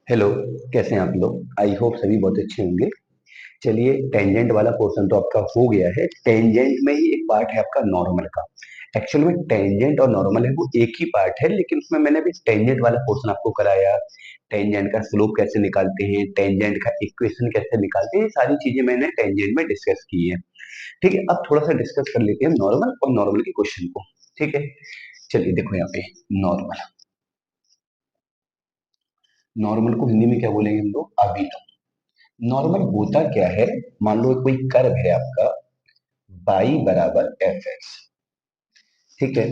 Hello. कैसे हैं आप लोग? आई होप सभी बहुत अच्छे होंगे। चलिए, टेंजेंट वाला पोर्शन तो आपका हो गया है। टेंजेंट में ही एक पार्ट है आपका नॉर्मल का। एक्चुअल में टेंजेंट और नॉर्मल है वो एक ही पार्ट है, लेकिन उसमें मैंने अभी टेंजेंट वाला पोर्शन आपको कराया। टेंजेंट का स्लोप कैसे निकालते हैं, टेंजेंट का इक्वेशन कैसे निकालते हैं, ये सारी चीजें मैंने टेंजेंट में डिस्कस की है। ठीक है, अब थोड़ा सा डिस्कस कर लेते हैं नॉर्मल और नॉर्मल के क्वेश्चन को। ठीक है, चलिए देखो यहाँ पे नॉर्मल। नॉर्मल को हिंदी में क्या बोलेंगे हम लोग? अभिलंब। नॉर्मल होता क्या है? मान लो कोई कर्व है आपका, बाई बराबर एफ एक्स। ठीक है,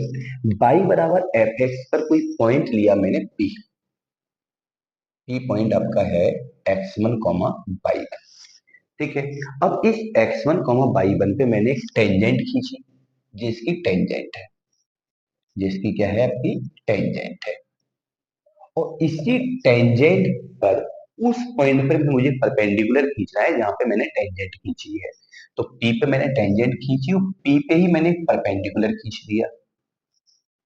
बाई बराबर एफ एक्स पर कोई पॉइंट लिया मैंने पी। पी पॉइंट आपका है x one comma by one. ठीक है, अब इस x one comma by one पे मैंने एक टेंजेंट खींची, जिसकी टेंजेंट है, जिसकी क्या है आपकी टेंजेंट है। और इसी टेंजेंट पर उस पॉइंट पर भी मुझे परपेंडिकुलर खींचना है जहां पे मैंने टेंजेंट खींची है। तो पी पे मैंने टेंजेंट खींची और पी पे ही मैंने परपेंडिकुलर खींच दिया।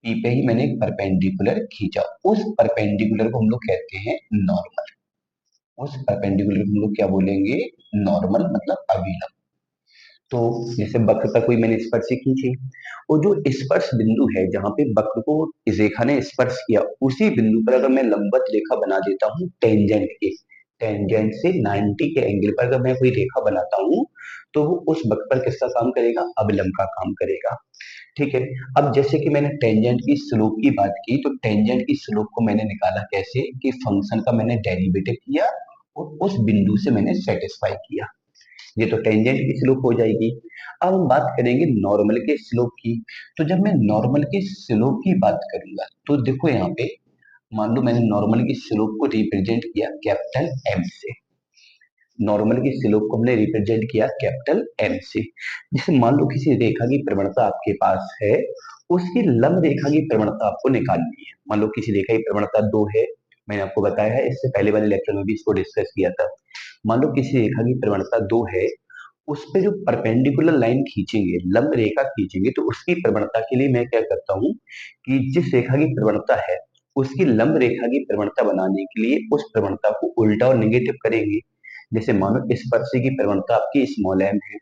पी पे ही मैंने परपेंडिकुलर खींचा। उस परपेंडिकुलर को हम लोग कहते हैं नॉर्मल। उस परपेंडिकुलर को हम लोग क्या बोलेंगे? नॉर्मल, मतलब अभिलंब। तो जैसे वक्र पर कोई मैंने स्पर्श खींची, और जो स्पर्श बिंदु है जहां पे वक्र को इस रेखा ने स्पर्श किया, उसी बिंदु पर अगर मैं लंबवत रेखा बना देता हूँ टेंजेंट के, टेंजेंट से 90 के एंगल पर अगर मैं कोई रेखा बनाता हूँ, तो वो उस वक्र पर किसका काम करेगा? अभिलंब का काम करेगा। ठीक है, अब जैसे कि मैंने टेंजेंट की स्लोप की बात की, तो टेंजेंट की स्लोप को मैंने निकाला कैसे? कि फंक्शन का मैंने डेरिवेटिव किया और उस बिंदु से मैंने सेटिस्फाई किया। ये तो टेंजेंट की स्लोप हो जाएगी। अब हम बात करेंगे नॉर्मल के स्लोप की। तो जब मैं नॉर्मल के स्लोप की बात करूंगा, तो देखो यहाँ पे मान लो मैंने नॉर्मल की स्लोप को रिप्रेजेंट किया कैपिटल एम से। नॉर्मल की स्लोप को हमने रिप्रेजेंट किया कैपिटल एम से। जैसे मान लो किसी रेखा की प्रवणता आपके पास है, उसकी लंब रेखा की प्रवणता आपको निकालनी है। मान लो किसी रेखा की प्रवणता 2 है, मैंने आपको बताया है, इससे पहले वाले लेक्चर में भी इसको डिस्कस किया था। मान लो किसी रेखा की प्रवणता 2 है, उस पे जो परपेंडिकुलर लाइन खींचेंगे, लंब रेखा खींचेंगे, तो उसकी प्रवणता के लिए मैं क्या करता हूँ कि जिस रेखा की प्रवणता है, उसकी लंब रेखा की प्रवणता बनाने के लिए उस प्रवणता को उल्टा और नेगेटिव करेंगे। जैसे मानो स्पर्शी की प्रवणता आपकी स्मॉल एम है,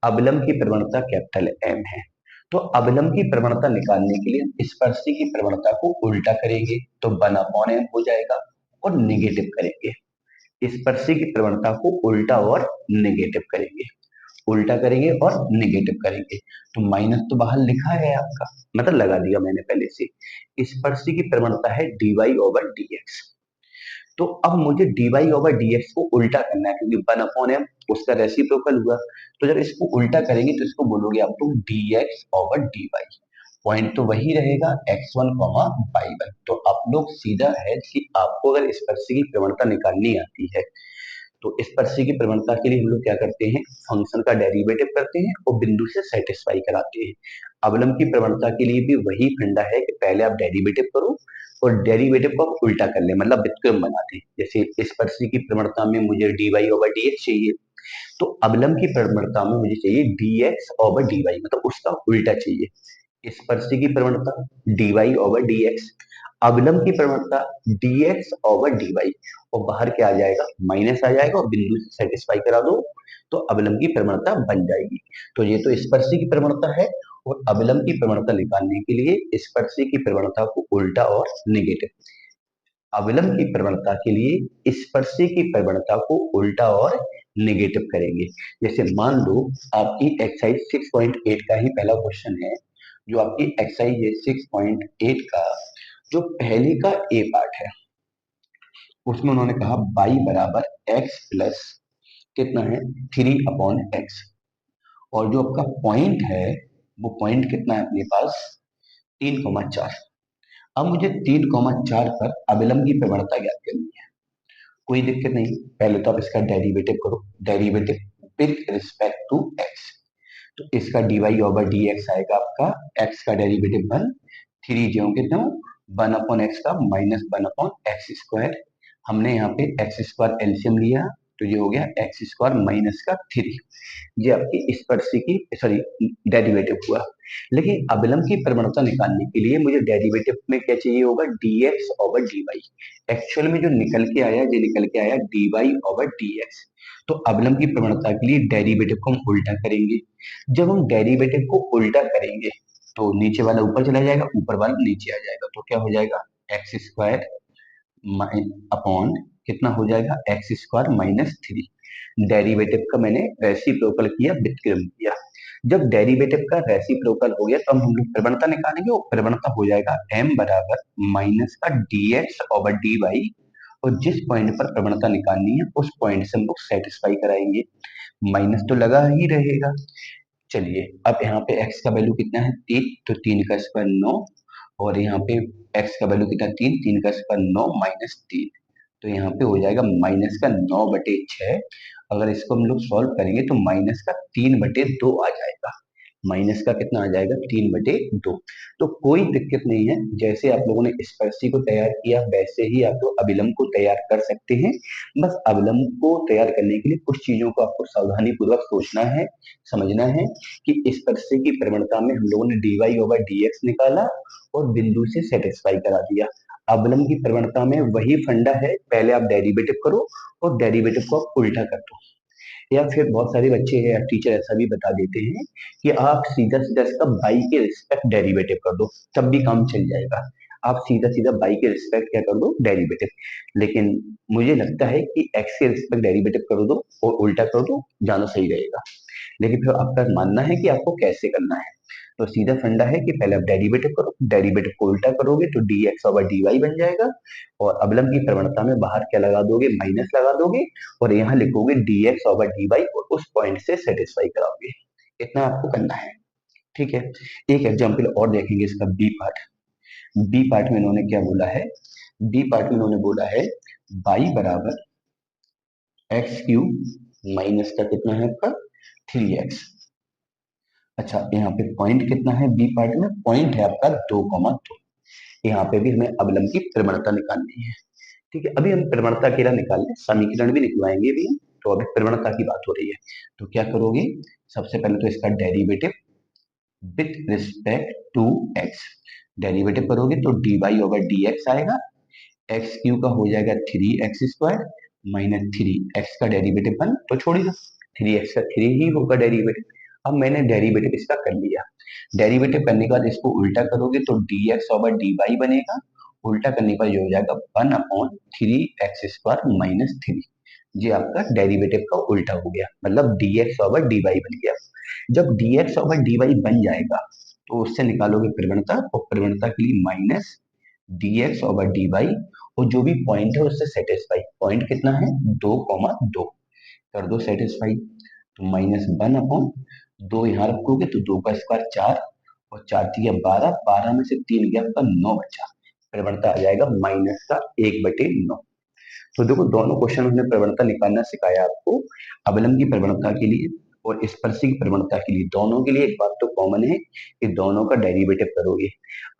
अवलंब की प्रवणता कैपिटल एम है। तो अवलंब की प्रवणता निकालने के लिए स्पर्शी की प्रवणता को उल्टा करेंगे, तो वन अपॉन एम हो जाएगा, और नेगेटिव करेंगे। स्पर्शी की प्रवणता को उल्टा और नेगेटिव करेंगे, उल्टा करेंगे और नेगेटिव करेंगे। तो माइनस तो बाहर लिखा है आपका, मतलब लगा दिया मैंने पहले से। स्पर्शी की प्रवणता है dy ओवर dx। तो अब मुझे dy ओवर dx को उल्टा करना है, क्योंकि वन अपॉन एम उसका रेसिप्रोकल हुआ। तो जब इसको उल्टा करेंगे तो इसको बोलोगे आप तो dx ओवर dy। पॉइंट तो वही रहेगा x1 कॉमा y1। तो आप लोग सीधा है कि आपको अगर स्पर्शी की प्रवणता निकालनी आती है, तो स्पर्शी की प्रवणता के लिए हम लोग क्या करते हैं? फंक्शन का डेरिवेटिव करते हैं और बिंदु से सेटिस्फाई कराते हैं। अवलंब की प्रवणता के लिए भी वही फंडा है कि पहले आप डेरिवेटिव करो और डेरिवेटिव को आप उल्टा कर ले, मतलब व्युत्क्रम बनाते हैं। जैसे स्पर्शी की प्रवणता में मुझे dy ओवर dx चाहिए, तो अवलंब की प्रवणता में मुझे चाहिए dx ओवर dy, मतलब उसका उल्टा चाहिए। स्पर्शी की प्रवणता dy ओवर dx, अवलंब की प्रवणता dx ओवर dy, और बाहर क्या आ जाएगा? माइनस आ जाएगा, और बिंदु से सेटिस्फाई करा दो तो अवलंब की प्रवणता बन जाएगी। तो ये तो स्पर्शी की प्रवणता है। और अवलंब की प्रवणता निकालने के लिए स्पर्शी की प्रवणता को उल्टा और नेगेटिव, अविलंब की प्रवणता के लिए स्पर्शी की प्रवणता को उल्टा और नेगेटिव करेंगे। जैसे मान लो आपकी एक्सरसाइज 6.8 का ही पहला क्वेश्चन है। जो आपकी एक्सरसाइज है 6.8 का, जो पहले का ए पार्ट है, उसमें उन्होंने कहा y बराबर x प्लस कितना है? 3/x। और जो आपका पॉइंट है, वो पॉइंट कितना है अपने पास? 3,4। अब मुझे 3,4 पर अविलंब की प्रवणता ज्ञात करनी है। कोई दिक्कत नहीं, पहले तो आप इसका डेरिवेटिव करो, derivative with respect to x. तो इसका dy ओवर dx आएगा आपका, x का डेरिवेटिव 1, 3 ज्यों के त्यों, 1/x का माइनस 1/x स्क्वायर। हमने यहाँ पे एक्स स्क्वायर एलसीएम लिया, तो ये हो गया एक्स स्क्वायर माइनस का 3। ये आपकी स्पर्शिकी सॉरी डेरिवेटिव हुआ। लेकिन अवलंब की प्रवणता निकालने के लिए मुझे डेरिवेटिव में क्या चाहिए होगा, dx ओवर dy। एक्चुअल में जो निकल के आया, ये निकल के आया dy ओवर dx। तो अवलंब की प्रवणता के लिए डेरिवेटिव को हम उल्टा करेंगे। जब हम डेरिवेटिव को उल्टा करेंगे तो नीचे वाला ऊपर चला जाएगा, ऊपर वाला नीचे आ जाएगा, तो क्या हो जाएगा एक्स स्क्वायर अपॉन कितना हो जाएगा एक्स स्क्वायर माइनस 3। डेरिवेटिव का मैंने रेसिप्रोकल किया, व्युत्क्रम किया। जब डेरिवेटिव का रेसिप्रोकल हो गया तो हम लोग प्रवणता निकालेंगे, और प्रवणता हो जाएगा m बराबर माइनस का dx ओवर dy। और जिस पॉइंट पर प्रवणता निकालनी है उस पॉइंट से हम लोग सेटिस्फाई कराएंगे। माइनस तो लगा ही रहेगा। चलिए अब यहाँ पे x का वैल्यू कितना है 3, तो 3 का स्क्वायर 9। और यहाँ पे x का वैल्यू कितना 3, 3 का स्क्वायर 9 माइनस 3। तो यहाँ पे हो जाएगा माइनस का 9/6। अगर इसको हम लोग सॉल्व करेंगे तो माइनस का 3/2 आ जाएगा। माइनस का कितना आ जाएगा 3/2। तो कोई दिक्कत नहीं है, जैसे आप लोगों ने स्पर्शी को तैयार किया वैसे ही आप लोग अभिलंब को तैयार कर सकते हैं। बस अभिलंब को तैयार करने के लिए कुछ चीजों को आपको सावधानी पूर्वक सोचना है, समझना है कि स्पर्शी की प्रवणता में हम लोगों ने dy ओवर dx निकाला और बिंदु से सेटिस्फाई करा दिया। अवलंब की प्रवणता में वही फंडा है, पहले आप डेरिवेटिव करो और डेरिवेटिव को आप उल्टा कर दो। या फिर बहुत सारे बच्चे हैं या टीचर ऐसा भी बता देते हैं कि आप सीधा सीधा इसका बाई के रिस्पेक्ट डेरिवेटिव कर दो, तब भी काम चल जाएगा। आप सीधा सीधा बाई के रिस्पेक्ट क्या कर दो, डेरिवेटिव। लेकिन मुझे लगता है कि एक्स के रिस्पेक्ट डेरिवेटिव कर दो और उल्टा कर दो, ज्यादा सही रहेगा। लेकिन फिर आपका मानना है कि आपको कैसे करना है। तो सीधा फंडा है कि पहले आप डेरिवेटिव करो, डेरिवेटिव को उल्टा करोगे तो dx ओवर dy बन जाएगा। और अवलंब की प्रवणता में बाहर क्या लगा दोगे, माइनस लगा दोगे, और यहाँ लिखोगे dx ओवर dy और उस पॉइंट से सेटिस्फाई कराओगे। इतना आपको करना है, ठीक है। एक एग्जाम्पल और देखेंगे इसका बी पार्ट। बी पार्ट में इन्होंने क्या बोला है, बी पार्ट में इन्होंने बोला है y बराबर x³ माइनस का कितना है आपका 3x। अच्छा यहाँ पे पॉइंट कितना है बी पार्ट में, पॉइंट है आपका 2,2। यहाँ पे भी हमें अवलंब की प्रवणता निकालनी है, ठीक है। अभी हम प्रवणता अकेला निकाल लें, समीकरण भी निकलवाएंगे भी हम। तो अभी प्रवणता की बात हो रही है, तो क्या करोगे, सबसे पहले तो इसका derivative with respect to x. Derivative करोगे तो dy ओवर dx आएगा। x³ का हो जाएगा 3x² माइनस 3x का डेरिवेटिव 1, तो छोड़ दो, 3x का 3 ही होगा डेरिवेटिव। अब मैंने डेरिवेटिव इसका कर लिया। डेरिवेटिव करने के बाद इसको उल्टा करोगे तो dx ओवर dy बनेगा। उल्टा करने पर ये हो जाएगा 1/3x² माइनस 3। ये आपका डेरिवेटिव का उल्टा हो गया, मतलब dx ओवर dy बन गया। जब dx ओवर dy बन जाएगा तो उससे निकालोगे प्रवणता, और प्रवणता के लिए माइनस dx ओवर dy, और जो भी पॉइंट है उससे सेटिस्फाई। पॉइंट कितना है 2,2, कर दो सेटिस्फाई। तो -1/2 यहाँ रखोगे तो 2 का स्क्वायर 4, और 4 3 12, 12 में से 3 गया आपका 9 बचा। प्रवणता आ जाएगा माइनस का 1/9। तो देखो दोनों क्वेश्चन में प्रवणता निकालना सिखाया आपको, अवलंब की प्रवणता के लिए और स्पर्शी की प्रवणता के लिए। दोनों के लिए एक बात तो कॉमन है कि दोनों का डेरिवेटिव करोगे।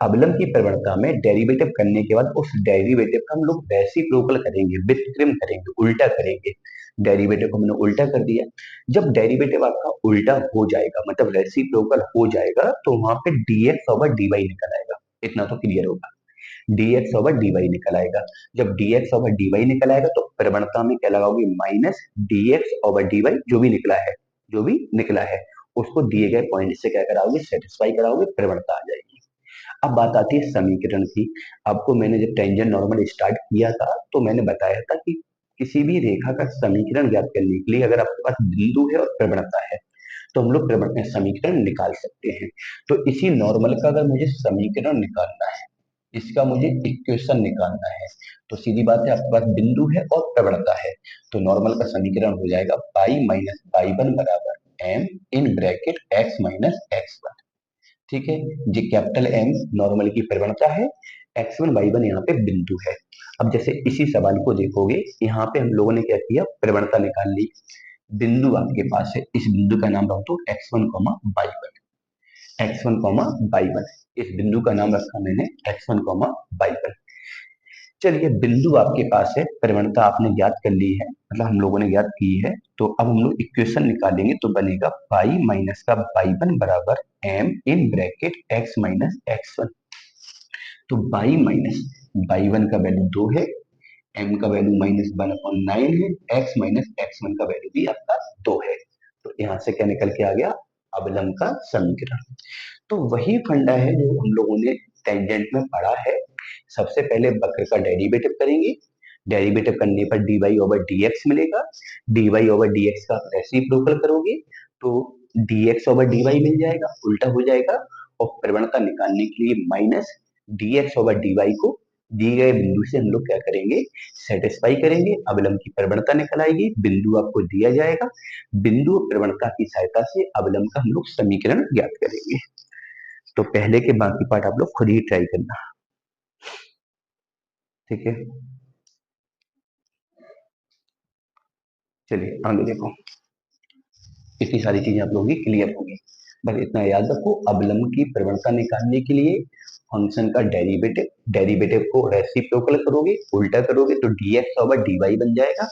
अवलंब की प्रवणता में डेरिवेटिव करने के बाद उस डेरिवेटिव का हम लोग रेसिप्रोकल करेंगे, व्युत्क्रम करेंगे, उल्टा करेंगे। डेरिवेटिव को मैंने उल्टा कर दिया। जब डेरिवेटिव आपका उल्टा हो जाएगा, मतलब रेसिप्रोकल हो जाएगा, तो वहां पे dx ओवर dy निकल आएगा। इतना तो क्लियर होगा, dx ओवर dy निकल आएगा। जब dx ओवर dy निकल आएगा तो प्रवणता में क्या लगाओगे, माइनस dx ओवर dy, जो भी निकला है, जो भी निकला है उसको दिए गए पॉइंट से क्या कराओगे, सेटिस्फाई कराओगे, प्रवणता आ जाएगी। अब बात आती है समीकरण की। आपको मैंने जब टेंजेंट नॉर्मल स्टार्ट किया था तो मैंने बताया था कि किसी भी रेखा का समीकरण ज्ञात करने के लिए अगर आपके पास बिंदु है और प्रवणता है तो हम लोग समीकरण निकाल सकते हैं। तो इसी नॉर्मल का अगर मुझे समीकरण निकालना है, इसका मुझे इक्वेशन निकालना है, तो सीधी बात है आपके पास बिंदु है और प्रवणता है, तो नॉर्मल का समीकरण हो जाएगा पाई माइनस पाई 1 बराबर m in bracket x minus x1। ठीक है, जी कैपिटल एम नॉर्मल की प्रवणता है, x1 y1 यहाँ पे बिंदु है। अब जैसे इसी सवाल को देखोगे, यहाँ पे हम लोगों ने क्या किया, प्रवणता निकाल ली। बिंदु आपके पास है, इस बिंदु का नाम रख दो x1 y1, x1 y1, इस बिंदु का नाम रखा मैंने x1 y1। चलिए बिंदु आपके पास है, प्रवणता आपने ज्ञात कर ली है, मतलब हम लोगों ने ज्ञात की है। तो अब हम लोग इक्वेशन निकालेंगे, तो बनेगा पाई माइनस का बाई वन बराबर m in bracket x minus x one. तो बाई माइनस बाई वन का वैल्यू 2 है, एम का value minus one upon nine है, एक्स माइनस एक्स वन का वैल्यू भी आपका 2 है। तो यहाँ से क्या निकल के आ गया, अवलंब का समीकरण। तो वही फंडा है जो हम लोगों ने टेंजेंट में पढ़ा है। सबसे पहले वक्र का डेरिवेटिव करेंगे, डेरिवेटिव करने पर d Y over D x मिलेगा, d Y over D x का रेसिप्रोकल करोगे तो d x over d y मिल जाएगा, उल्टा हो जाएगा। और प्रवणता निकालने के लिए minus d x over d y को दिए गए बिंदु से हम लोग क्या करेंगे, सेटिस्फाई करेंगे, अवलंब की प्रवणता निकल आएगी, बिंदु आपको दिया जाएगा, बिंदु और प्रवणता की सहायता से अवलंब का हम लोग समीकरण ज्ञात करेंगे। तो पहले के बाकी पार्ट आप लोग खुद ही ट्राई करना, ठीक है। चलिए आगे देखो, इतनी सारी चीजें आप लोगों की क्लियर होगी। बस इतना याद रखो, अवलंब की प्रवणता निकालने के लिए फंक्शन का डेरिवेटिव, डेरिवेटिव को रेसिप्रोकल करोगे, उल्टा करोगे तो dx ओवर dy बन जाएगा,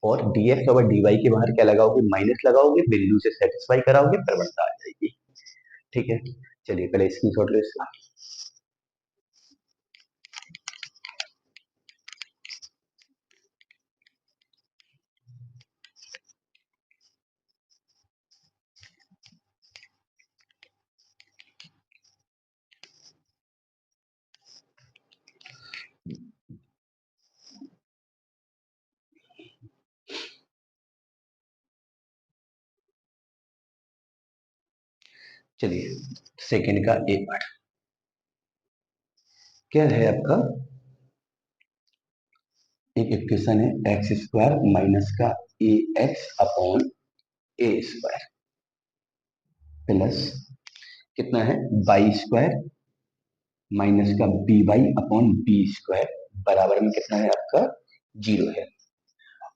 और dx ओवर dy के बाहर क्या लगाओगे, माइनस लगाओगे, बिंदु से सेटिस्फाई कराओगे, प्रवणता आ जाएगी, ठीक है। चलिए पहले स्क्रीनशॉट लो इसका। चलिए सेकंड का ए पार्ट क्या है आपका, एक इक्वेशन है एक्स स्क्वायर माइनस का a x upon A square plus कितना है बाई स्क्वायर माइनस का b y upon B square बराबर में कितना है आपका, जीरो है।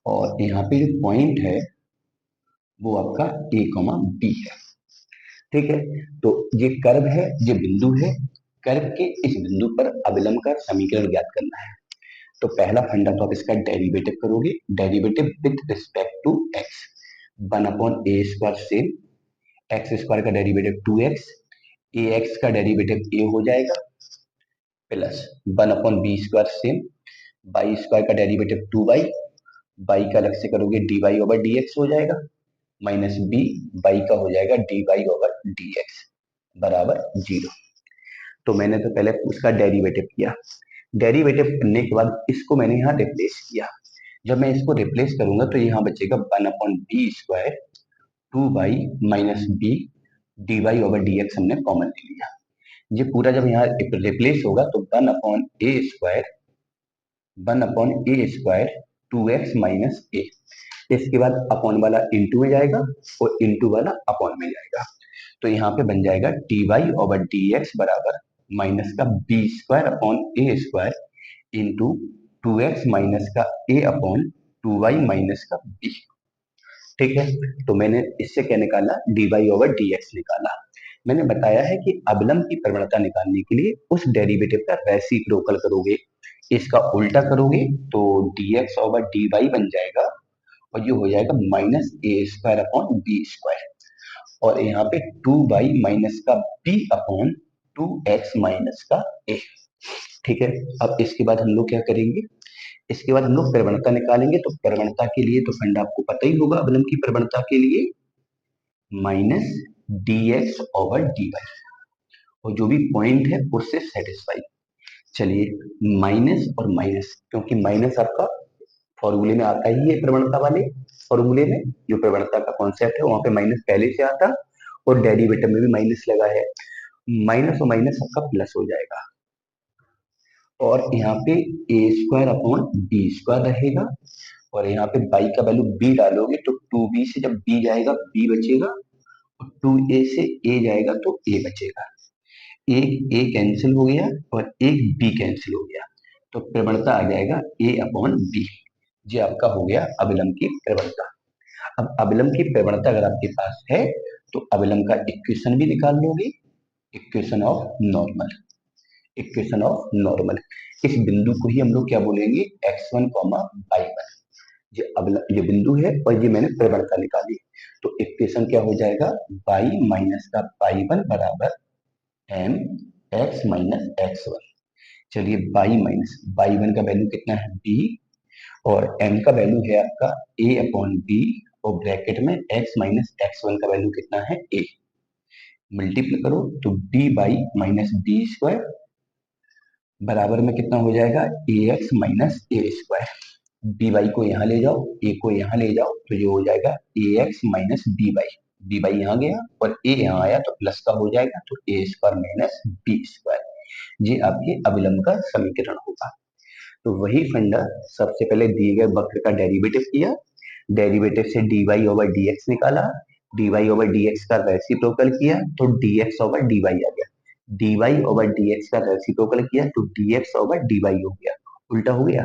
और यहाँ पे जो पॉइंट है वो आपका ए कॉमा बी है, ठीक है। तो ये कर्व है, ये बिंदु है, कर्व के इस बिंदु पर अविलंब का समीकरण ज्ञात करना है। तो पहला फंडा तो आप इसका डेरिवेटिव करोगे, derivative with respect to X, one upon A square से एक्स स्क्वायर का derivative to X, A X का डेरिवेटिव ए हो जाएगा, plus one upon B square से बाई स्क्वायर का डेरिवेटिव टू बाई, बाई का अलग से करोगे D Y over D X हो जाएगा, माइनस बी बाई का हो जाएगा D Y over D x बराबर जीरो। तो मैंने तो पहले उसका डेरिवेटिव किया, डेरिवेटिव करने के बाद इसको मैंने यहाँ रिप्लेस किया। जब मैं इसको रिप्लेस करूंगा तो यहाँ बचेगा one upon B square two y minus b d Y over D x हमने कॉमन ले लिया। ये पूरा जब यहाँ रिप्लेस होगा तो one upon A square two x minus a, इसके बाद अपॉन वाला इंटू में जाएगा और इंटू वाला अपॉन में जाएगा। तो यहाँ पे बन जाएगा D Y over D x बराबर माइनस का बी स्क्वायर अपॉन ए square into two x minus का a upon two y minus का बी, ठीक है। तो मैंने इससे क्या निकाला, d Y over D x निकाला। मैंने बताया है कि अवलंब की प्रवणता निकालने के लिए उस डेरिवेटिव का रेसिप्रोकल करोगे, इसका उल्टा करोगे तो d x over d y बन जाएगा, और ये हो जाएगा minus a square upon B square, और यहाँ पे टू वाई माइनस का b upon two x minus का ए, ठीक है। अब इसके बाद हम लोग क्या करेंगे, इसके बाद हम लोग प्रवणता निकालेंगे। तो प्रवणता के लिए तो फंडा आपको पता ही होगा, अवलंब की प्रवणता के लिए minus d x over d y, और जो भी पॉइंट है उससे सेटिस्फाई। चलिए माइनस और माइनस, क्योंकि माइनस आपका फॉर्मूले में आता ही है, प्रवणता वाले फॉर्मूले में जो प्रवणता का कॉन्सेप्ट है वहां पे माइनस पहले से आता, और डेरिवेटिव में भी माइनस लगा है, माइनस और माइनस आपका प्लस हो जाएगा, और यहाँ पे ए स्क्वायर अपॉन बी स्क्वायर रहेगा, और यहाँ पे बाई का वैल्यू बी डालोगे तो टू बी से जब बी जाएगा बी बचेगा, और टू ए से ए जाएगा तो ए बचेगा, एक ए कैंसिल हो गया और एक बी कैंसिल हो गया, तो प्रवणता आ जाएगा ए अपॉन बी। ये आपका हो गया अविलंब की प्रवणता। अब अविलंब की प्रवणता अगर आपके पास है तो अविलंब का इक्वेशन भी निकाल लोगे, equation of normal, equation of normal. इस बिंदु को ही हम लोग क्या बोलेंगे, x1 कॉमा y1। ये बिंदु है और ये मैंने प्रवणता निकाली। तो इक्वेशन क्या हो जाएगा, y माइनस का y1 बराबर m x माइनस x1। चलिए y माइनस y1 का वैल्यू कितना है b, और m का वैल्यू है आपका a अपॉन b, और ब्रैकेट में x माइनस x1 का वैल्यू कितना है a। मल्टीप्लाई करो तो b y minus b square बराबर में कितना हो जाएगा, a x minus a square. B y को यहाँ ले जाओ, ए को यहाँ ले जाओ, तो ये हो जाएगा a x minus b y. B y यहाँ गया और ए यहाँ आया तो प्लस का हो जाएगा, तो ए स्क्वायर माइनस बी स्क्वायर। ये आपके अविलंब का समीकरण होगा। तो वही फंडा, सबसे पहले दिए गए वक्र का डेरिवेटिव किया, डेरिवेटिव से dy ओवर dx निकाला, dy ओवर dx का रेसिप्रोकल किया तो dx ओवर dy आ गया, dy ओवर dx का रेसिप्रोकल किया तो dx ओवर dy हो गया, उल्टा हो गया।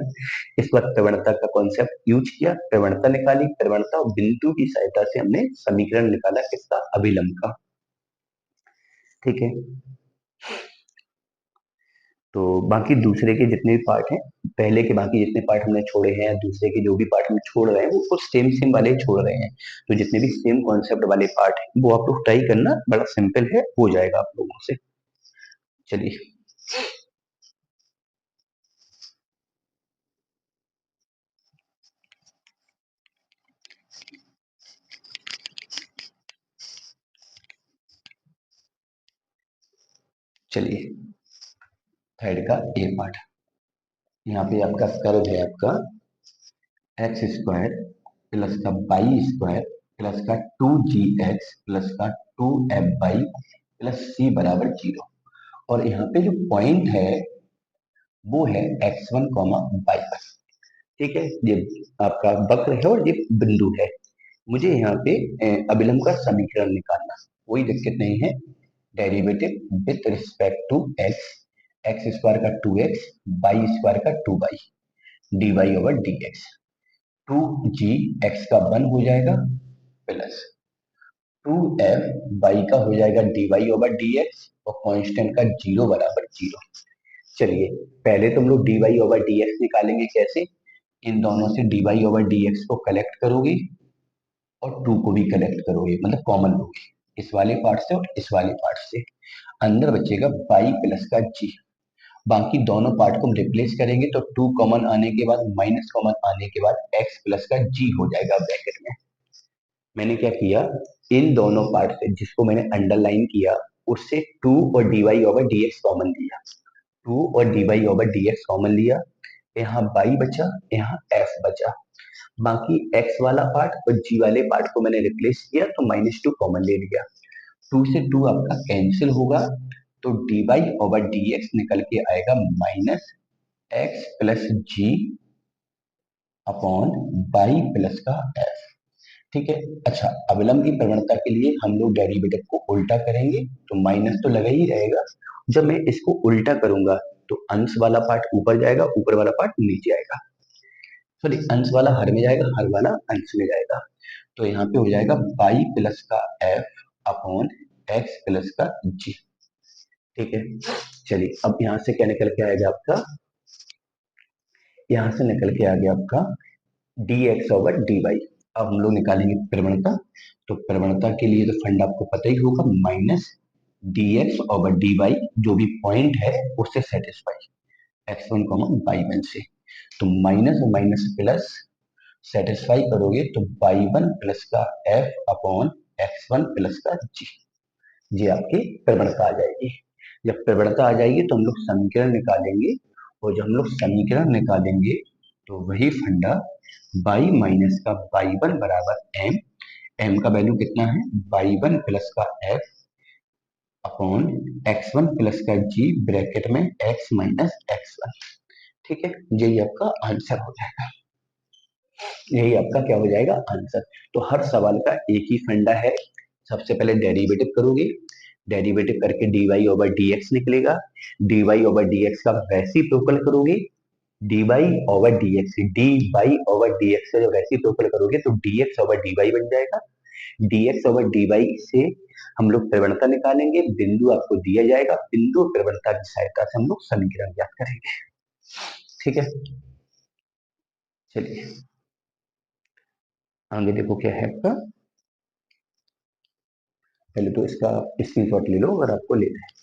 इस बार प्रवणता का कॉन्सेप्ट यूज किया, प्रवणता निकाली, प्रवणता और बिंदु की सहायता से हमने समीकरण निकाला किसका, अभिलंब का। ठीक है, तो बाकी दूसरे के जितने भी पार्ट हैं, पहले के बाकी जितने पार्ट हमने छोड़े हैं, दूसरे के जो भी पार्ट हम छोड़ रहे हैं वो कुछ सेम सेम वाले ही छोड़ रहे हैं। तो जितने भी सेम कॉन्सेप्ट वाले पार्ट हैं वो आप लोग ट्राई करना, बड़ा सिंपल है, हो जाएगा आप लोगों से। चलिए चलिए थर्ड का ए पार्ट। यहाँ पे आपका कर्व है आपका एक्स स्क्वायर प्लस का वाई स्क्वायर प्लस का 2gx प्लस का 2f प्लस c बराबर 0। और यहाँ पे जो पॉइंट है वो है x1 कॉमा y1। ठीक है, ये आपका वक्र है और ये बिंदु है। मुझे यहाँ पे अभिलंब का समीकरण निकालना, कोई दिक्कत नहीं है। Derivative with respect to x, x square का 2x, वाई स्क्वायर का 2y, dy over dx। 2g x का 1 हो जाएगा प्लस 2f y का हो जाएगा dy ओवर dx, और कांस्टेंट का 0 बराबर 0। चलिए पहले तो हम लोग dy ओवर dx निकालेंगे कैसे, इन दोनों से dy ओवर dx को कलेक्ट करोगे और 2 को भी कलेक्ट करोगे, मतलब कॉमन लोगे, इस वाले पार्ट से और इस वाले पार्ट से। अंदर बचेगा y प्लस का g। बाकी दोनों पार्ट को हम रिप्लेस करेंगे तो 2 कॉमन आने के बाद, माइनस कॉमन आने के बाद x प्लस का g हो जाएगा ब्रैकेट में। मैंने क्या किया, इन दोनों पार्ट से जिसको मैंने अंडरलाइन किया उससे 2 और dy ओवर dx कॉमन लिया, 2 और dy ओवर dx कॉमन लिया, यहाँ y बचा, यहाँ f बचा। बाकी x वाला पार्ट और g वाले पार्ट को मैंने रिप्लेस किया तो -2 कॉमन ले लिया। 2 से 2 आपका कैंसिल होगा तो dy ओवर dx निकल के आएगा माइनस x प्लस जी अपॉन y प्लस का f। ठीक है, अच्छा अविलंब की प्रवणता के लिए हम लोग डेरिवेटिव को उल्टा करेंगे तो माइनस तो लगा ही रहेगा। जब मैं इसको उल्टा करूंगा तो अंश वाला पार्ट ऊपर जाएगा, ऊपर वाला पार्ट नीचे आएगा, सॉरी अंश वाला हर में जाएगा, हर वाला अंश में जाएगा। तो यहाँ पे हो जाएगा y प्लस का f अपॉन x प्लस का g। ठीक है, चलिए अब यहाँ से क्या निकल के आएगा आपका, यहाँ से निकल के आ गया आपका dx ओवर dy। अब हम लोग निकालेंगे प्रवणता। तो प्रवणता के लिए तो फंड आपको पता ही होगा, माइनस dx ओवर dy, जो भी पॉइंट है उससे सेटिस्फाई, x1 कॉमा y1 से। तो माइनस और माइनस प्लस, सेटिस्फाई करोगे तो y1 प्लस का f अपॉन x1 प्लस का g, ये आपकी प्रवणता आ जाएगी। जब प्रवणता आ जाएगी तो हम लोग समीकरण निकालेंगे, और जब हम लोग समीकरण निकालेंगे तो वही फंडा y माइनस का y1 बराबर m, m का वैल्यू कितना है y1 प्लस का f अपॉन x1 प्लस का g, ब्रैकेट में x माइनस x1। ठीक है, यही आपका आंसर हो जाएगा, यही आपका क्या हो जाएगा आंसर। तो हर सवाल का एक ही फंडा है, सबसे पहले डेरिवेटिव करोगे, डेरिवेटिव करके dy ओवर dx निकलेगा, dy ओवर dx का रेसिप्रोकल करोगे, dy over dx, dy over dx का जब रेसिप्रोकल करोगे तो dx ओवर dy बन जाएगा, dx ओवर dy से हम लोग प्रवणता निकालेंगे, बिंदु आपको दिया जाएगा, बिंदु और प्रवणता की सहायता से हम लोग समीकरण ज्ञात करेंगे। ठीक है, चलिए आगे देखो क्या है आपका। पहले तो इसका स्क्रीनशॉट ले लो अगर आपको लेना है।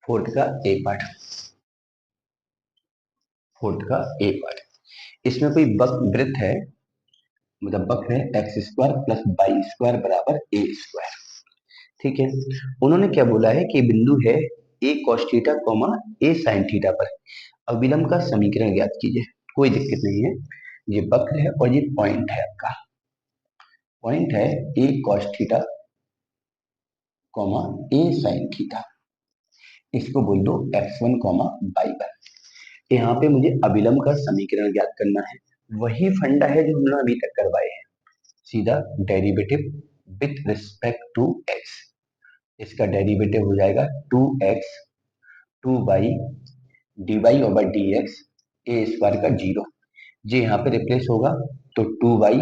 फोर्थ का ए पार्ट, फोर्थ का ए पार्ट, इसमें कोई वृत्त है, मतलब वक्र है x square plus y square बराबर ए स्क्वायर। ठीक है, उन्होंने क्या बोला है कि बिंदु है ए कॉस थीटा कॉमा ए साइन थीटा पर अविलंब का समीकरण ज्ञात कीजिए। कोई दिक्कत नहीं है, ये वक्र है और ये पॉइंट है आपका, पॉइंट है ए कॉस थीटा कॉमा ए साइन थीटा, इसको बोल दो x1 कॉमा y1। यहाँ पे मुझे अविलंब का समीकरण ज्ञात करना है, वही फंडा है जो हमने अभी तक करवाए हैं। सीधा derivative with respect to x, इसका डेरिवेटिव हो जाएगा 2x 2y dy over dx a square का 0, ये यहाँ पे रिप्लेस होगा तो 2y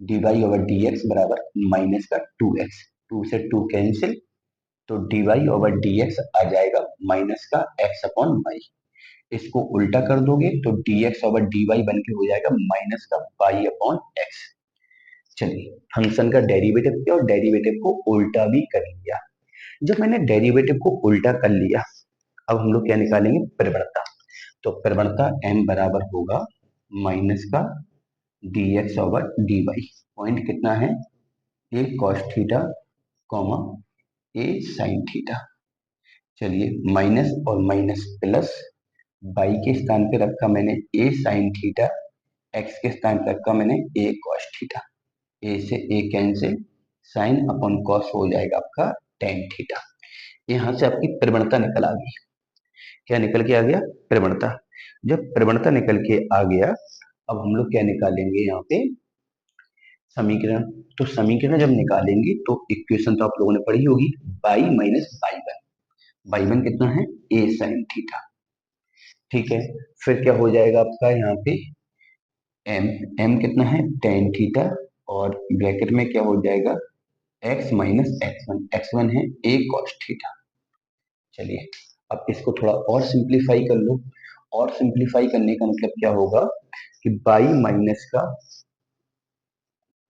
dy ओवर dx बराबर माइनस का 2x, 2 से 2 कैंसिल, तो dy ओवर dx आ जाएगा माइनस का x अपॉन y। इसको उल्टा कर दोगे तो dx ओवर dy बन के हो जाएगा माइनस का y अपॉन x। चलिए फंक्शन का डेरिवेटिव किया और डेरिवेटिव को उल्टा भी कर लिया। जब मैंने डेरिवेटिव को उल्टा कर लिया, अब हम लोग क्या निकालेंगे, प्रवणता। तो प्रवणता m बराबर होगा माइनस का dx ओवर dy। पॉइंट कितना है, a cos theta comma a sin theta. चलिए माइनस और माइनस प्लस, y के स्थान पे रखा मैंने a sin थीटा, x के स्थान पे रखा मैंने a cos थीटा, a से a cancel, sine upon cos हो जाएगा आपका tan थीटा। यहाँ से आपकी प्रवणता निकल आ गई। क्या निकल के आ गया, प्रवणता। जब प्रवणता निकल के आ गया, अब हम लोग क्या निकालेंगे यहाँ पे, समीकरण। तो समीकरण जब निकालेंगे तो इक्वेशन तो आप लोगों ने पढ़ी होगी, y माइनस y1 कितना है, a sin थीटा। ठीक है, फिर क्या हो जाएगा आपका यहाँ पे m कितना है tan थीटा, और ब्रैकेट में क्या हो जाएगा x माइनस x1 है a cos थीटा। चलिए अब इसको थोड़ा और सिंप्लीफाई कर लो, और सिंप्लीफाई करने का मतलब क्या होगा कि y माइनस का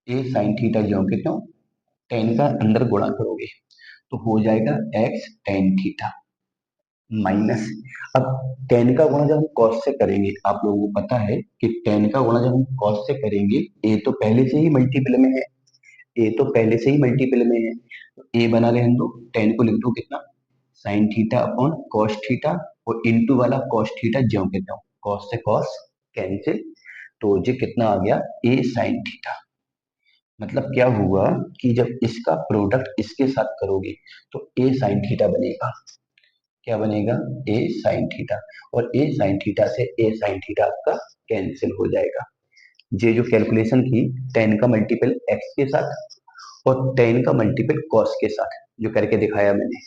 a sin थीटा जो कि क्यों tan का अंदर गुणा करोगे तो हो जाएगा x tan थीटा माइनस, अब tan का गुणा जब हम cos से करेंगे, आप लोगों को पता है कि tan का गुणा जब हम cos से करेंगे, a तो पहले से ही मल्टीपल में है, a तो पहले से ही मल्टीपल में है, तो a बना ले हम लोग, tan को लिख दो कितना sin theta upon cos theta, और इनटू वाला cos थीटा ज्यों के त्यों, cos से cos कैंसिल, तो ये कितना आ गया a sin थीटा। मतलब क्या हुआ कि जब इसका प्रोडक्ट इसके साथ करोगे तो a sin थीटा बनेगा। क्या बनेगा, a sin थीटा, और a sin थीटा से a sin थीटा आपका कैंसिल हो जाएगा। ये जो कैलकुलेशन की tan का मल्टीपल x के साथ और tan का मल्टीपल cos के साथ जो करके दिखाया मैंने,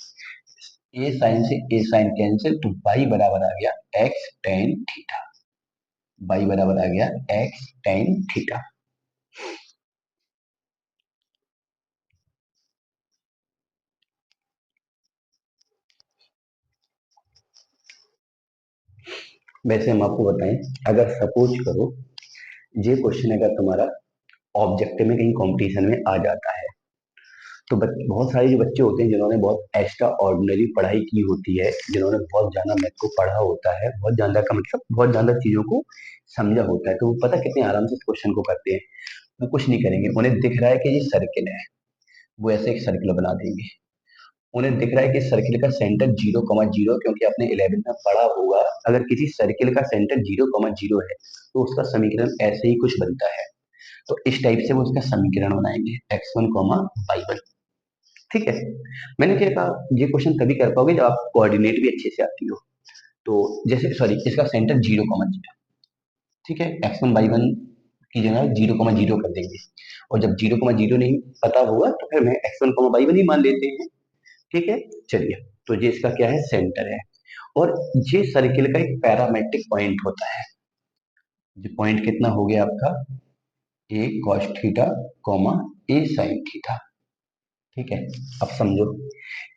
a sin से a sin कैंसिल, तो y बराबर आ गया x tan थीटा, y बराबर आ गया x tan थीटा। वैसे हम आपको बताएं, अगर सपोज करो ये क्वेश्चन अगर तुम्हारा ऑब्जेक्टिव में कहीं कंपटीशन में आ जाता है, तो बहुत सारे जो बच्चे होते हैं जिन्होंने बहुत एक्स्ट्रा ऑर्डिनरी पढ़ाई की होती है, जिन्होंने बहुत ज्यादा मैथ को पढ़ा होता है, बहुत ज्यादा का मतलब बहुत ज्यादा चीजों को समझा होता है, तो वो पता कितने आराम से इस क्वेश्चन को करते हैं। वो कुछ नहीं करेंगे, उन्हें दिख रहा है कि ये सर्किल है, वो ऐसे एक सर्किल बना देंगे। उन्हें दिख रहा है कि सर्किल का सेंटर 0,0, क्योंकि आपने 11th में पढ़ा होगा, अगर किसी सर्किल का सेंटर 0,0 है तो उसका समीकरण ऐसे ही कुछ बनता है। तो इस टाइप से वो उसका समीकरण बनाएंगे x1 y1। ठीक है। मैंने क्या कहा, ये क्वेश्चन तभी कर पाओगे जब आप कोऑर्डिनेट भी अच्छे से आती हो। तो जैसे सॉरी, इसका सेंटर 0, ठीक है, x1 y1 की जगह 0, 0 कर देंगे। और जब 0, 0 नहीं पता होगा तो फिर मैं x1, y1 ही मान लेते हैं। ठीक है। चलिए, तो ये इसका क्या है, सेंटर है। और ये सर्किल का एक पैरामेट्रिक पॉइंट होता है। ये पॉइंट कितना हो गया आपका, ए कॉस थीटा कॉमा ए साइन थीटा। ठीक है। अब समझो,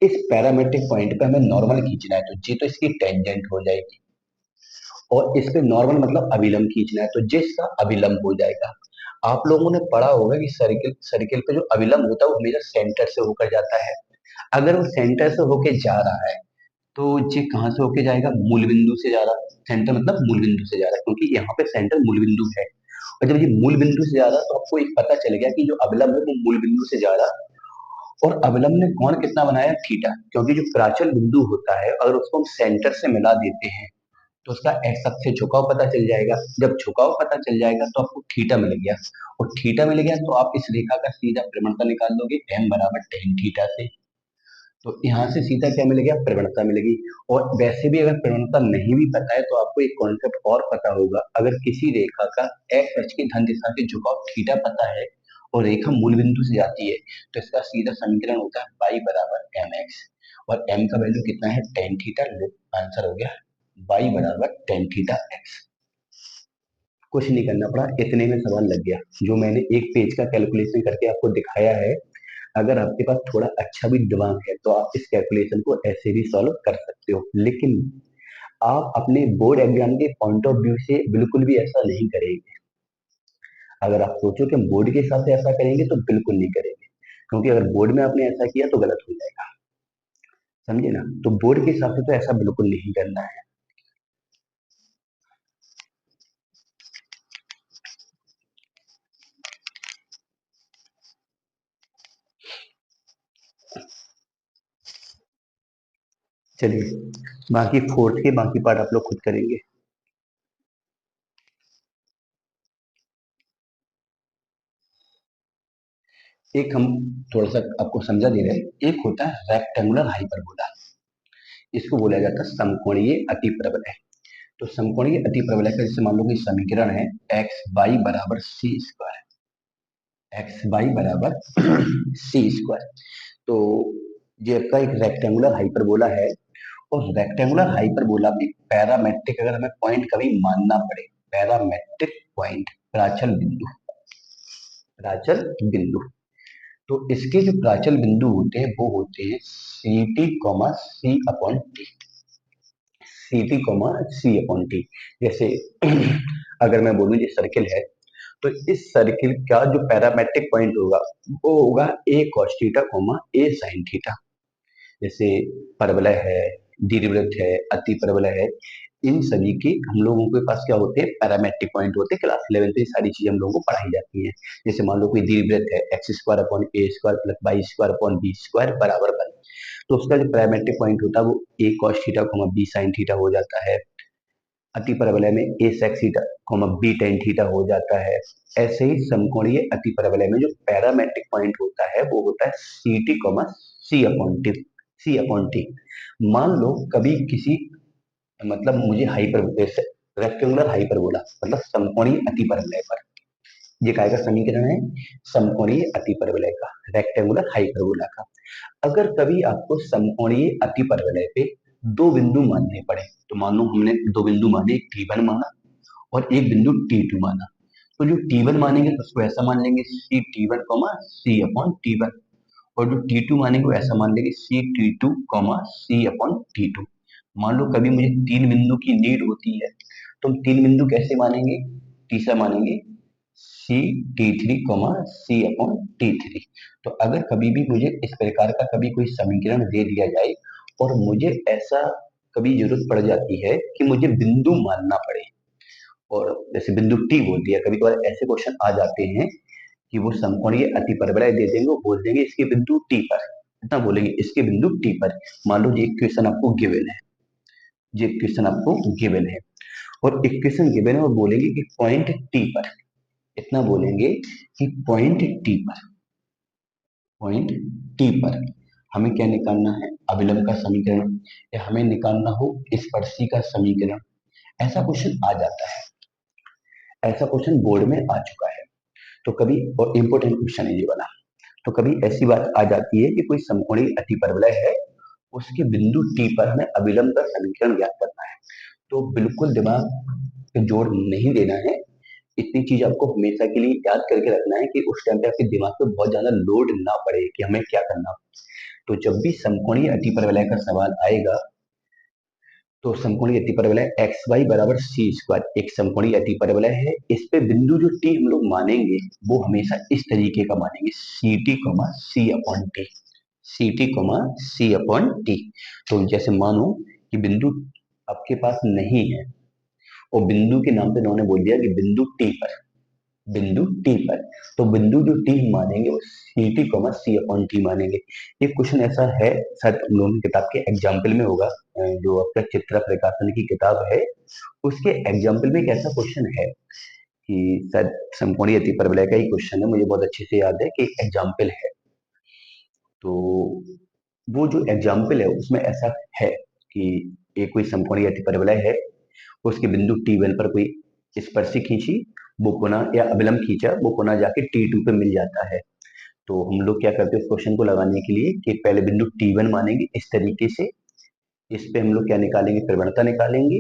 इस पैरामेट्रिक पॉइंट पे हमें नॉर्मल खींचना है, तो ये तो इसकी टेंजेंट हो जाएगी। और इस पे नॉर्मल मतलब अभिलंब खींचना है, तो जिसका अभिलंब हो जाएगा। आप लोगों ने पढ़ा होगा कि सर्किल सर्किल पे जो अभिलंब होता है वो हमेशा सेंटर से होकर जाता है। अगर वो सेंटर से होके जा रहा है तो ये कहाँ से होके जाएगा, मूल बिंदु से जा रहा है। सेंटर मतलब मूल बिंदु से जा रहा है, क्योंकि यहाँ पे सेंटर मूल बिंदु है। और जब ये मूल बिंदु से जा रहा है तो आपको एक पता चल गया कि जो अवलंब है वो मूल बिंदु से जा रहा है। और अवलंब ने कोण कितना बनाया, थीटा। क्योंकि जो प्राचल बिंदु होता है अगर उसको हम सेंटर से मिला देते हैं तो उसका एक्स अक्ष से झुकाव पता चल जाएगा। जब झुकाव पता चल जाएगा तो आपको थीटा मिल गया। और थीटा मिल गया तो आप इस रेखा का सीधा प्रवणता निकाल दोगे, m बराबर टेन थीटा से। तो यहाँ से सीधा क्या मिल गया, प्रवणता मिलेगी। और वैसे भी अगर प्रवणता नहीं भी पता है तो आपको एक कॉन्सेप्ट और पता होगा, अगर किसी रेखा का एक्स अक्ष की धन दिशा से झुकाव थीटा पता है और रेखा मूल बिंदु से जाती है तो इसका सीधा समीकरण होता है y बराबर एम एक्स। और m का वैल्यू कितना है, टेन थीटा। आंसर हो गया y बराबर टेन थीटा एक्स। कुछ नहीं करना पड़ा, इतने में सवाल लग गया। जो मैंने एक पेज का कैलकुलेशन करके आपको दिखाया है, अगर आपके पास थोड़ा अच्छा भी दिमाग है तो आप इस कैलकुलेशन को ऐसे भी सॉल्व कर सकते हो। लेकिन आप अपने बोर्ड एग्जाम के पॉइंट ऑफ व्यू से बिल्कुल भी ऐसा नहीं करेंगे। अगर आप सोचो कि हम बोर्ड के हिसाब से ऐसा करेंगे तो बिल्कुल नहीं करेंगे, क्योंकि अगर बोर्ड में आपने ऐसा किया तो गलत हो जाएगा। समझे ना, तो बोर्ड के हिसाब से तो ऐसा बिल्कुल नहीं करना है। चलिए, बाकी फोर्थ के बाकी पार्ट आप लोग खुद करेंगे। एक हम थोड़ा सा आपको समझा दे रहे हैं, एक होता है रेक्टेंगुलर हाइपरबोला। इसको बोला जाता है समकोणीय अतिप्रवलय। तो समकोणीय अतिप्रवलय का जैसे मान लो कि समीकरण है एक्स बाई बराबर सी स्क्वायर, एक्स बाई बराबर सी स्क्वायर। तो ये आपका एक रेक्टेंगुलर हाइपरबोला है। और रेक्टेंगुलर हाइपरबोला में पैरामेट्रिक अगर हमें पॉइंट कभी मानना पड़े, पैरामेट्रिक पॉइंट, प्राचल बिंदु, प्राचल बिंदु, तो इसके जो प्राचल बिंदु होते हैं वो होते हैं c t comma c upon t, c t comma c upon t. जैसे अगर मैं बोलूं ये सर्किल है, तो इस सर्किल का जो पैरामेट्रिक पॉइंट होगा वो होगा ए कॉस थीटा कॉमा ए साइन थीटा। जैसे परवलय है, दीर्घवृत्त है, अति परवलय है, इन सभी के हम लोगों के पास क्या होते हैं, पैरामेट्रिक पॉइंट होते हैं। क्लास 11 से सारी चीजें हम लोगों को पढ़ाई जाती हैं। जैसे मान लो कोई दीर्घवृत्त है, एक्स स्क्वायर अपॉन ए square plus y square upon B square बराबर 1, तो उसका जो पैरामेट्रिक पॉइंट होता है वो a cos theta b sine theta हो जाता है। अति परवलय में a sec theta b tan theta हो जाता है। ऐसे ही समकोणीय अति परवलय में जो पैरामेट्रिक पॉइंट होता है वो होता है c t c upon t, c upon t. मान लो कभी किसी, मतलब मुझे हाइपर, रेक्टेंगुलर हाइपरबोला मतलब समकोणीय अतिपरवलय पर, ये काय का समीकरण है, समकोणीय अतिपरवलय का, रेक्टेंगुलर हाइपरबोला का। अगर कभी आपको समकोणीय अतिपरवलय पे दो बिंदु मानने पड़े, तो मान लो हमने दो बिंदु माने, एक T1 माना और एक बिंदु T2 माना। तो जो T1 मानेंगे तो उसको ऐसा मान लेंगे सी T1 सी अपॉन T1। और जो T2 मानेंगे वो ऐसा मान लेंगे सी T2 सी अपॉन T2। मान लो कभी मुझे तीन बिंदु की नीड होती है तो हम तीन बिंदु कैसे मानेंगे, तीसरा मानेंगे सी T3 सी अपॉन T3। तो अगर कभी भी मुझे इस प्रकार का कभी कोई समीकरण दे दिया जाए और मुझे ऐसा कभी जरूरत पड़ जाती है कि मुझे बिंदु मानना पड़े, और जैसे बिंदु टी बोल दिया, कभी कभार ऐसे क्वेश्चन आ जाते हैं कि वो समकोणीय अतिपरवलय दे देंगे, वो बोल देंगे इसके बिंदु टी पर, इतना बोलेंगे इसके बिंदु टी पर। मान लो ये इक्वेशन आपको गिवन है, ये इक्वेशन आपको गिवन है और इक्वेशन गिवन है और बोलेंगे कि पॉइंट टी पर, इतना बोलेंगे कि पॉइंट टी पर हमें क्या निकालना है, अभिलंब का समीकरण, या हमें निकालना हो स्पर्शी का समीकरण। ऐसा क्वेश्चन आ जाता है, ऐसा क्वेश्चन बोर्ड में आ चुका है। तो कभी, और इम्पोर्टेंट क्वेश्चन है ये वाला, तो कभी ऐसी बात आ जाती है कि कोई समकोणीय अतिपरवलय है, उसके बिंदु टी पर हमें अभिलंब का समीकरण ज्ञात करना है। तो बिल्कुल दिमाग पे जोर नहीं देना है, इतनी चीज आपको हमेशा के लिए याद करके रखना है कि उस टाइम पे आपके दिमाग पे बहुत ज्यादा लोड ना पड़े कि हमें क्या करना। तो जब भी समकोणीय अतिपरवलय का सवाल आएगा, तो समकोणीय अतिपरवलय एक्स वाई बराबर सी स्क्वायर एक समकोणीय अतिपरवलय है। इस पे बिंदु जो टी हम लोग मानेंगे वो हमेशा इस तरीके का मानेंगे, c t comma c upon t, c t comma c upon t. तो जैसे मानो कि बिंदु आपके पास नहीं है, और बिंदु के नाम पे उन्होंने बोल दिया कि बिंदु टी पर, बिंदु टी पर, तो बिंदु जो टी मानेंगे वो सी t comma c upon T मानेंगे। ये क्वेश्चन ऐसा है, शायद हम लोगों की किताब के एग्जाम्पल में होगा, जो आपका चित्र प्रकाशन की किताब है उसके एग्जाम्पल में एक ऐसा क्वेश्चन है कि शायद समकोणीय अतिपरवलय का ही क्वेश्चन है, मुझे बहुत अच्छे से याद है कि एग्जाम्पल है। तो वो जो एग्जाम्पल है उसमें ऐसा है कि एक कोई समकोणीय अतिपरवलय है, उसके बिंदु T1 पर कोई स्पर्शी खींची, वो पुनः, या अभिलंब खींचा, वो पुनः जाके T2 पे मिल जाता है। तो हम लोग क्या करते हैं उस क्वेश्चन को लगाने के लिए कि पहले बिंदु T1 मानेंगे इस तरीके से, इस पे हम लोग क्या निकालेंगे, प्रवणता निकालेंगे।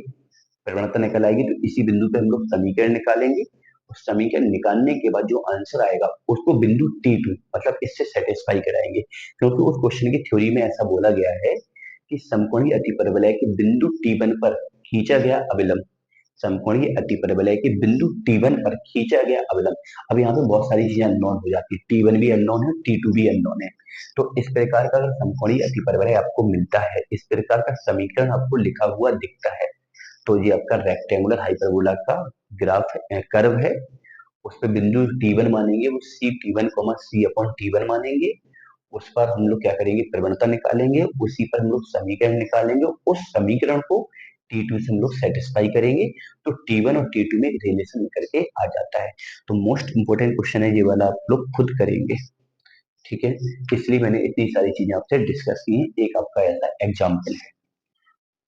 प्रवणता निकल आएगी तो इसी बिंदु पे हम लोग समीकरण निकालेंगे, और समीकरण निकालने के बाद जो आंसर आएगा उसको बिंदु T2 मतलब इससे सेटिस्फाई कराएंगे, क्योंकि उस क्वेश्चन की थ्योरी में ऐसा बोला गया है कि समकोणीय अतिपरवलय के बिंदु T1 पर खींचा गया अभिलंब, समकोणीय अतिपरवलय के बिंदु T1 पर खींचा गया अवलंब। अब यहाँ पे बहुत सारी चीजें अननोन हो जाती है, T1 भी अननोन है, T2 भी अननोन है। तो इस प्रकार का अगर समकोणीय अतिपरवलय आपको मिलता है, इस प्रकार का समीकरण आपको लिखा हुआ दिखता है, तो ये आपका रेक्टेंगुलर हाइपरबोला का ग्राफ कर्व है। उस पर बिंदु T1 मानेंगे, वो सी T1 सी अपॉन T1 मानेंगे। उस पर हम लोग क्या करेंगे, प्रवणता निकालेंगे, उसी पर हम लोग समीकरण निकालेंगे, उस समीकरण को T2 से हम लोग सेटिस्फाई करेंगे, तो T1 और T2 में एक रिलेशन निकल के आ जाता है। तो मोस्ट इंपोर्टेंट क्वेश्चन है ये वाला, आप लोग खुद करेंगे, ठीक है। इसलिए मैंने इतनी सारी चीजें आपसे डिस्कस की है, एक आपका ऐसा एग्जाम्पल है,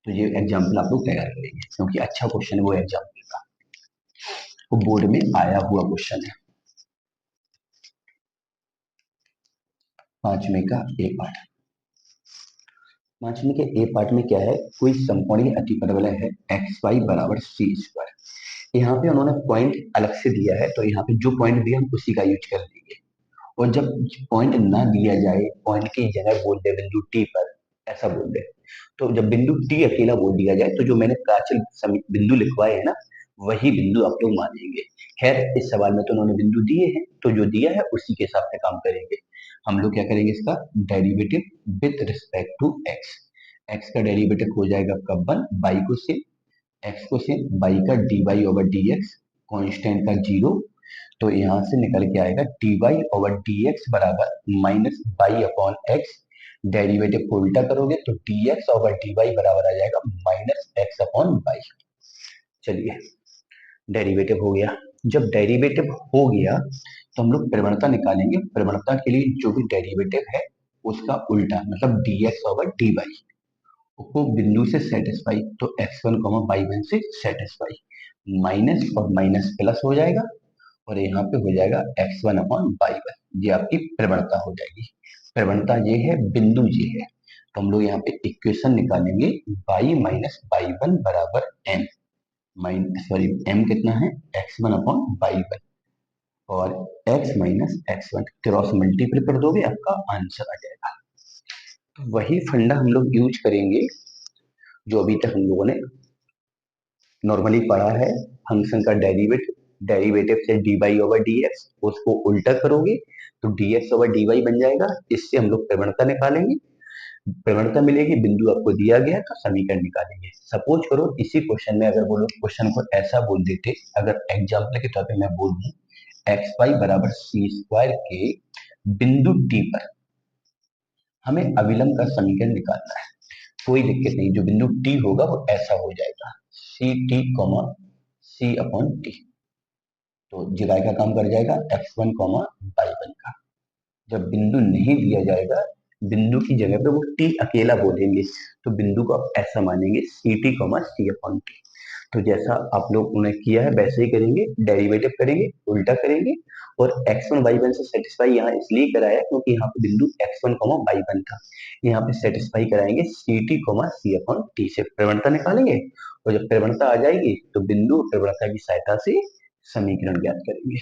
तो ये एग्जाम्पल आप लोग तैयार करेंगे क्योंकि अच्छा क्वेश्चन है वो एग्जाम्पल का, वो बोर्ड में आया हुआ क्वेश्चन है। पांचवे का ए पार्ट, पांचवे के ए पार्ट में क्या है, कोई समकोणीय अतिपरवलय है एक्स वाई बराबर सी स्क्वायर। यहाँ पे उन्होंने पॉइंट अलग से दिया है, तो यहाँ पे जो पॉइंट दिया हम उसी का यूज कर लेंगे, और जब पॉइंट ना दिया जाए, पॉइंट की जगह बोल दे बिंदु टी पर, ऐसा बोल दे, तो जब बिंदु टी अकेला बोल दिया जाए तो जो मैंने प्राचल बिंदु लिखवाए है ना, वही बिंदु आप लोग मानेंगे। खैर इस सवाल में तो उन्होंने बिंदु दिए हैं, तो जो दिया है उसी के हिसाब से काम करेंगे। हम लोग क्या करेंगे, इसका derivative with respect to x, x का डेरिवेटिव हो जाएगा आपका 1, बाई को से, एक्स को से बाई का d Y over D x, constant का 0, तो यहाँ से निकल के आएगा d Y over D x बराबर minus y upon x, derivative को उल्टा करोगे तो d x over d y बराबर आ जाएगा माइनस एक्स अपॉन वाई। चलिए डेरिवेटिव हो गया, जब डेरिवेटिव हो गया तो हम लोग प्रवणता निकालेंगे। प्रवणता के लिए जो भी डेरिवेटिव है उसका उल्टा मतलब d x over d y को बिंदु से सेटिस्फाई, तो x1 वाई वन से सेटिस्फाई, माइनस और माइनस प्लस हो जाएगा, और यहाँ पे हो जाएगा x1 अपॉन वाई वन, ये आपकी प्रवणता हो जाएगी। प्रवणता ये है, बिंदु ये है, तो हम लोग यहाँ पे इक्वेशन निकालेंगे y माइनस वाई वन बराबर m, माइनस सॉरी m कितना है x1 अपॉन वाई वन, और x minus x1 cross multiply कर दोगे आपका आंसर आ जाएगा। तो वही फंडा हम लोग यूज करेंगे जो अभी तक हम लोगों ने नॉर्मली पढ़ा है। फंक्शन का डेरिवेटिव, डेरिवेटिव से d Y over D x, उसको उल्टा करोगे तो d x over d y बन जाएगा, इससे हम लोग प्रवणता निकालेंगे, प्रवणता मिलेगी, बिंदु आपको दिया गया तो समीकरण निकालेंगे। सपोज करो इसी क्वेश्चन में अगर वो लोग क्वेश्चन को ऐसा बोल देते, अगर एग्जाम्पल के तौर पे मैं बोल दूं एक्स वाई बराबर सी स्क्वायर के बिंदु टी पर हमें अविलंब का समीकरण निकालना है, कोई दिक्कत नहीं, जो बिंदु टी होगा वो ऐसा हो जाएगा सी t comma c upon t, तो जीवाई का काम कर जाएगा x1 कॉमा y1 का। जब बिंदु नहीं दिया जाएगा, बिंदु की जगह पे वो t अकेला बोलेंगे, तो बिंदु को आप ऐसा मानेंगे c t comma c upon t. तो जैसा आप लोग ने किया है वैसे ही करेंगे, डेरिवेटिव करेंगे, उल्टा करेंगे। और x1 y1 से सेटिस्फाई यहाँ इसलिए कराया क्योंकि यहाँ पे बिंदु x1 y1 था, यहाँ पे सेटिस्फाई कराएंगे c t c upon t से, प्रवणता निकालेंगे। और जब प्रवणता आ जाएगी तो बिंदु और प्रवणता की सहायता से समीकरण ज्ञात करेंगे।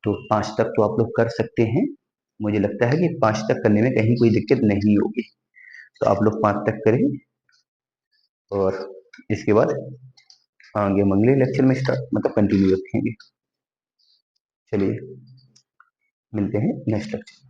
तो 5 तक तो आप लोग कर सकते हैं, मुझे लगता है कि 5 तक करने में कहीं कोई दिक्कत नहीं होगी। तो आप लोग 5 तक करें और इसके बाद आगे अगले लेक्चर में स्टार्ट मतलब कंटिन्यू रखेंगे। चलिए मिलते हैं नेक्स्ट लेक्चर।